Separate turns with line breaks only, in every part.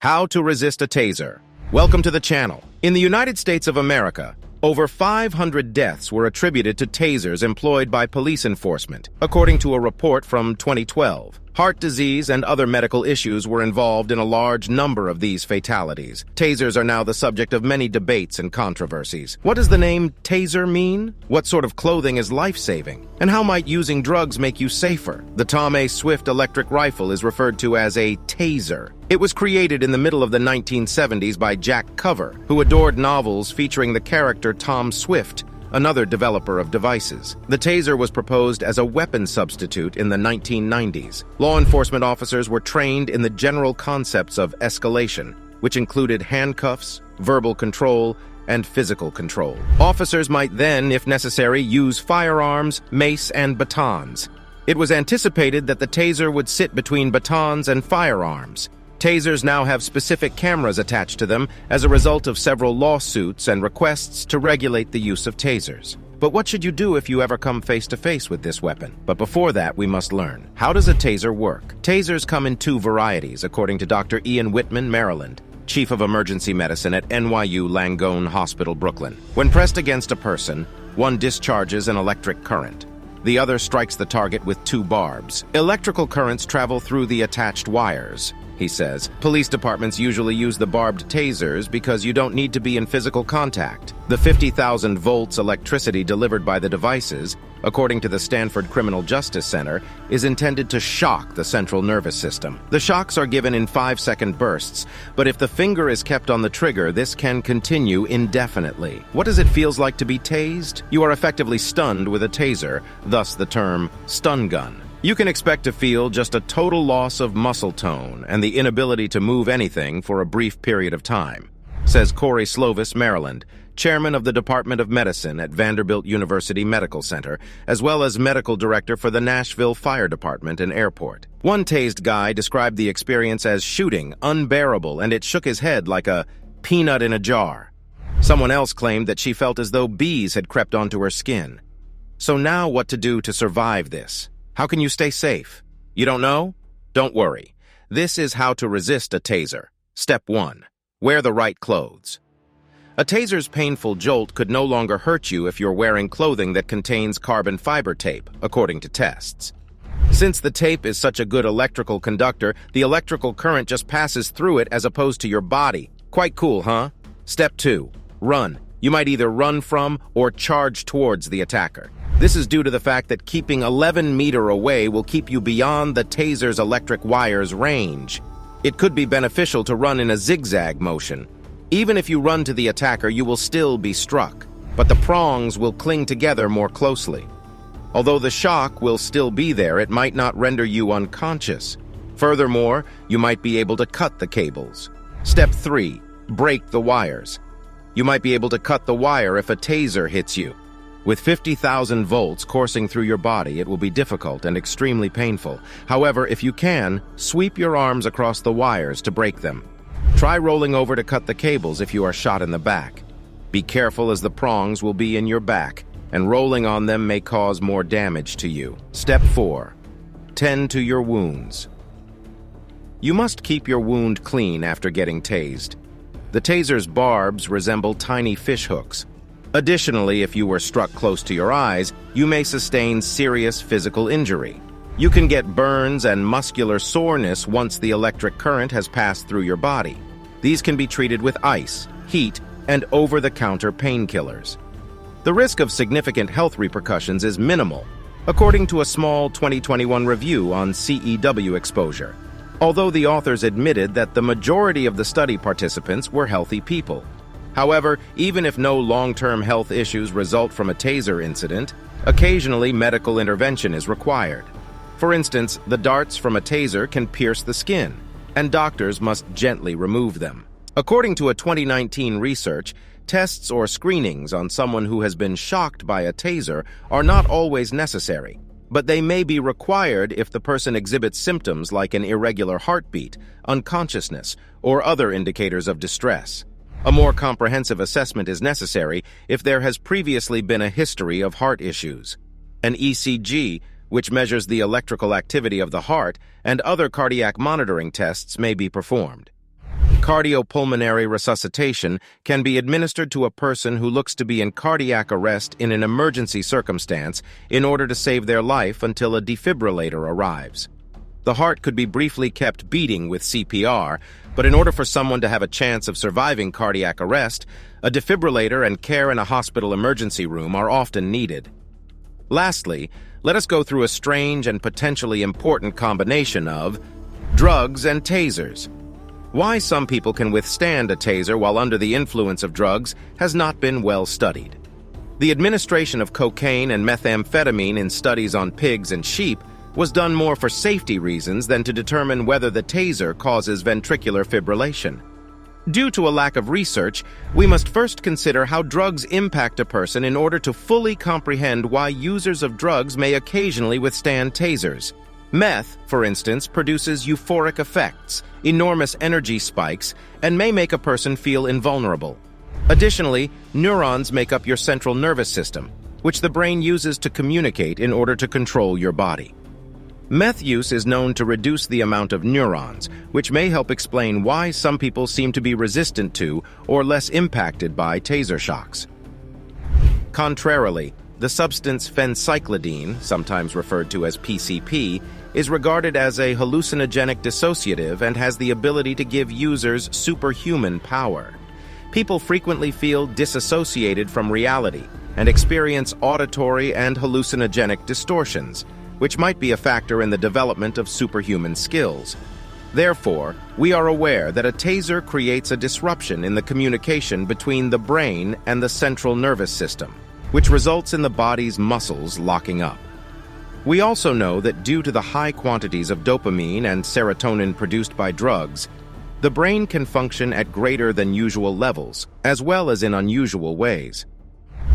How to resist a taser. Welcome to the channel. In the United States of America, over 500 deaths were attributed to tasers employed by police enforcement, according to a report from 2012. Heart disease and other medical issues were involved in a large number of these fatalities. Tasers are now the subject of many debates and controversies. What does the name taser mean? What sort of clothing is life-saving? And how might using drugs make you safer? The Tom A. Swift electric rifle is referred to as a taser. It was created in the middle of the 1970s by Jack Cover, who adored novels featuring the character Tom Swift, another developer of devices. The taser was proposed as a weapon substitute in the 1990s. Law enforcement officers were trained in the general concepts of escalation, which included handcuffs, verbal control, and physical control. Officers might then, if necessary, use firearms, mace, and batons. It was anticipated that the taser would sit between batons and firearms. Tasers now have specific cameras attached to them as a result of several lawsuits and requests to regulate the use of tasers. But what should you do if you ever come face-to-face with this weapon? But before that, we must learn. How does a taser work? Tasers come in two varieties, according to Dr. Ian Whitman, Maryland, Chief of Emergency Medicine at NYU Langone Hospital, Brooklyn. When pressed against a person, one discharges an electric current. The other strikes the target with two barbs. Electrical currents travel through the attached wires, he says. Police departments usually use the barbed tasers because you don't need to be in physical contact. The 50,000 volts electricity delivered by the devices, according to the Stanford Criminal Justice Center, is intended to shock the central nervous system. The shocks are given in 5-second bursts, but if the finger is kept on the trigger, this can continue indefinitely. What does it feel like to be tased? You are effectively stunned with a taser, thus the term stun gun. You can expect to feel just a total loss of muscle tone and the inability to move anything for a brief period of time, says Corey Slovis, Maryland, chairman of the Department of Medicine at Vanderbilt University Medical Center, as well as medical director for the Nashville Fire Department and Airport. One tased guy described the experience as shooting, unbearable, and it shook his head like a peanut in a jar. Someone else claimed that she felt as though bees had crept onto her skin. So now what to do to survive this? How can you stay safe? You don't know? Don't worry. This is how to resist a taser. Step 1. Wear the right clothes. A taser's painful jolt could no longer hurt you if you're wearing clothing that contains carbon fiber tape, according to tests. Since the tape is such a good electrical conductor, the electrical current just passes through it as opposed to your body. Quite cool, huh? Step 2. Run. You might either run from or charge towards the attacker. This is due to the fact that keeping 11 meters away will keep you beyond the taser's electric wire's range. It could be beneficial to run in a zigzag motion. Even if you run to the attacker, you will still be struck, but the prongs will cling together more closely. Although the shock will still be there, it might not render you unconscious. Furthermore, you might be able to cut the cables. Step 3. Break the wires. You might be able to cut the wire if a taser hits you. With 50,000 volts coursing through your body, it will be difficult and extremely painful. However, if you can, sweep your arms across the wires to break them. Try rolling over to cut the cables if you are shot in the back. Be careful as the prongs will be in your back, and rolling on them may cause more damage to you. Step 4. Tend to your wounds. You must keep your wound clean after getting tased. The taser's barbs resemble tiny fish hooks. Additionally, if you were struck close to your eyes, you may sustain serious physical injury. You can get burns and muscular soreness once the electric current has passed through your body. These can be treated with ice, heat, and over-the-counter painkillers. The risk of significant health repercussions is minimal, according to a small 2021 review on CEW exposure, although the authors admitted that the majority of the study participants were healthy people. However, even if no long-term health issues result from a taser incident, occasionally medical intervention is required. For instance, the darts from a taser can pierce the skin, and doctors must gently remove them. According to a 2019 research, tests or screenings on someone who has been shocked by a taser are not always necessary, but they may be required if the person exhibits symptoms like an irregular heartbeat, unconsciousness, or other indicators of distress. A more comprehensive assessment is necessary if there has previously been a history of heart issues. An ECG, which measures the electrical activity of the heart, and other cardiac monitoring tests may be performed. Cardiopulmonary resuscitation can be administered to a person who looks to be in cardiac arrest in an emergency circumstance in order to save their life until a defibrillator arrives. The heart could be briefly kept beating with CPR, but in order for someone to have a chance of surviving cardiac arrest, a defibrillator and care in a hospital emergency room are often needed. Lastly, let us go through a strange and potentially important combination of drugs and tasers. Why some people can withstand a taser while under the influence of drugs has not been well studied. The administration of cocaine and methamphetamine in studies on pigs and sheep was done more for safety reasons than to determine whether the taser causes ventricular fibrillation. Due to a lack of research, we must first consider how drugs impact a person in order to fully comprehend why users of drugs may occasionally withstand tasers. Meth, for instance, produces euphoric effects, enormous energy spikes, and may make a person feel invulnerable. Additionally, neurons make up your central nervous system, which the brain uses to communicate in order to control your body. Meth use is known to reduce the amount of neurons, which may help explain why some people seem to be resistant to or less impacted by taser shocks. Contrarily, the substance phencyclidine, sometimes referred to as PCP, is regarded as a hallucinogenic dissociative and has the ability to give users superhuman power. People frequently feel disassociated from reality and experience auditory and hallucinogenic distortions, which might be a factor in the development of superhuman skills. Therefore, we are aware that a taser creates a disruption in the communication between the brain and the central nervous system, which results in the body's muscles locking up. We also know that due to the high quantities of dopamine and serotonin produced by drugs, the brain can function at greater than usual levels, as well as in unusual ways.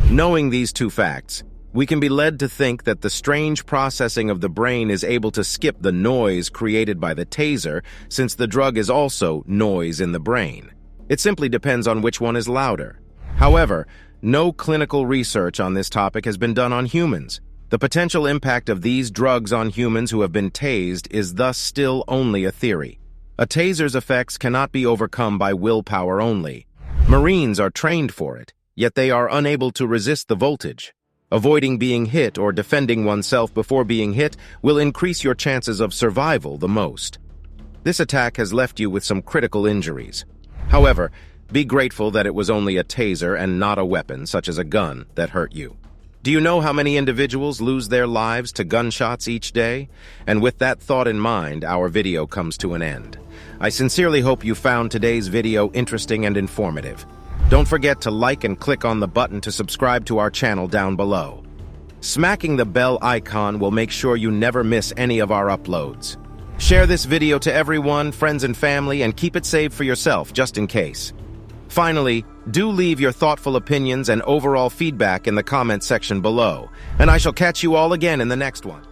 Knowing these two facts, we can be led to think that the strange processing of the brain is able to skip the noise created by the taser, since the drug is also noise in the brain. It simply depends on which one is louder. However, no clinical research on this topic has been done on humans. The potential impact of these drugs on humans who have been tased is thus still only a theory. A taser's effects cannot be overcome by willpower only. Marines are trained for it, yet they are unable to resist the voltage. Avoiding being hit or defending oneself before being hit will increase your chances of survival the most. This attack has left you with some critical injuries. However, be grateful that it was only a taser and not a weapon, such as a gun, that hurt you. Do you know how many individuals lose their lives to gunshots each day? And with that thought in mind, our video comes to an end. I sincerely hope you found today's video interesting and informative. Don't forget to like and click on the button to subscribe to our channel down below. Smacking the bell icon will make sure you never miss any of our uploads. Share this video to everyone, friends and family, and keep it saved for yourself just in case. Finally, do leave your thoughtful opinions and overall feedback in the comment section below, and I shall catch you all again in the next one.